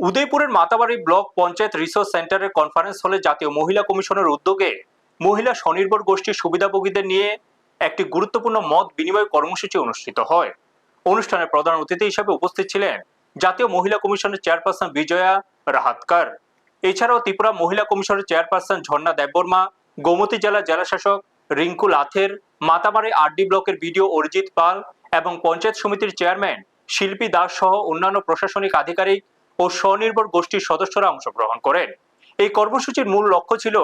উদয়পুরের Matabari block panchayat resource সেন্টারের conference হলে জাতীয় মহিলা কমিশনের উদ্যোগে মহিলা স্বনির্ভর গোষ্ঠীর সুবিধাভোগীদের নিয়ে একটি গুরুত্বপূর্ণ মত বিনিময় কর্মসূচি অনুষ্ঠিত হয়। অনুষ্ঠানে প্রধান অতিথি হিসেবে উপস্থিত ছিলেন জাতীয় মহিলা কমিশনের চেয়ারপারসন বিজয়া রাহাতকার। এছাড়াও ত্রিপুরা মহিলা কমিশনের চেয়ারপারসন ঝর্ণা দেববর্মা, গোমতী জেলা জেলাশাসক রিঙ্কু লাথের, মাতাবাড়ি আরডি ব্লকের বিডিও অরিজিৎ পাল এবং পঞ্চায়েত সমিতির চেয়ারম্যান শিল্পী দাস সহ অন্যান্য প্রশাসনিক আধিকারিক ও স্বনির্ভর গোষ্ঠীর সদস্যরা অংশগ্রহণ করেন। এই কর্মসূচির মূল লক্ষ্য ছিল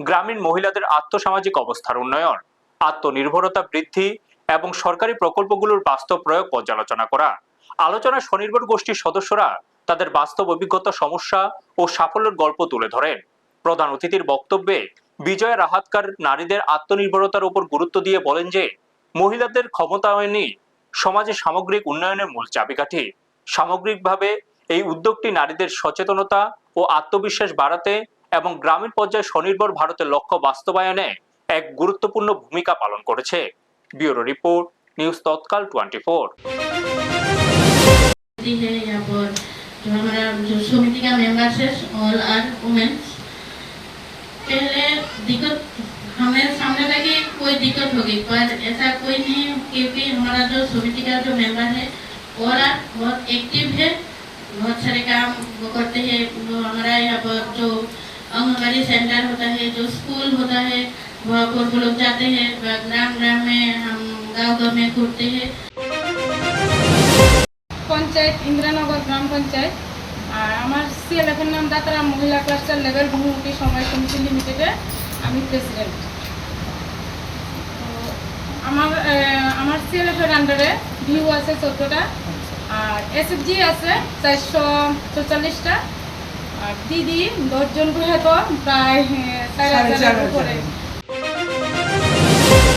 গ্রামীণ মহিলাদের আর্থসামাজিক অবস্থার উন্নয়ন, আত্মনির্ভরতা বৃদ্ধি এবং সরকারি প্রকল্পগুলোর বাস্তব প্রয়োগ পর্যালোচনা করা। আলোচনায় স্বনির্ভর গোষ্ঠীর সদস্যরা তাদের বাস্তব অভিজ্ঞতা, সমস্যা ও সাফল্যের গল্প তুলে ধরেন। প্রধান অতিথির বক্তব্যে বিজয় রাহাতকার নারীদের আত্মনির্ভরতার উপর গুরুত্ব দিয়ে বলেন যে মহিলাদের ক্ষমতায়নই সমাজের সামগ্রিক উন্নয়নের মূল চাবিকাঠি। সামগ্রিকভাবে এই উদ্যোগটি নারীদের সচেতনতা ও আত্মবিশ্বাস বাড়াতে এবং গ্রামীণ পর্যায়ে স্বনির্ভর ভারতের লক্ষ্য বাস্তবায়নে এক গুরুত্বপূর্ণ ভূমিকা পালন করেছে। ব্যুরো রিপোর্ট, নিউজ तत्काल 24। यहाँ पर जो हमारा जो समिति का मेंबर्स है ऑल आर वुमेन। पहले दिक्कत हमें सामने लगी कोई दिक्कत होगी, पर ऐसा कोई नहीं, क्योंकि हमारा जो समिति का जो मेंबर है और बहुत एक्टिव है, बहुत सारे काम वो करते हैं। वो हमारा यहाँ पर जो आंगनबाड़ी सेंटर होता है, जो स्कूल होता है, वहाँ पर वो लोग जाते हैं, ग्राम ग्राम में हम गाँव में घूमते हैं। पंचायत इंद्रानगर ग्राम पंचायत और हमार CLF नाम दातरा महिला क्लास्टर लेवल बहुमुखी समय समिति लिमिटेडे आमी प्रेसिडेंट। আমার CLF এর আন্ডারে ভিউ আছে 14টা আর SFG আছে 444টা আর দিদি 10 জন করে তো প্রায় 4000 এর উপরে।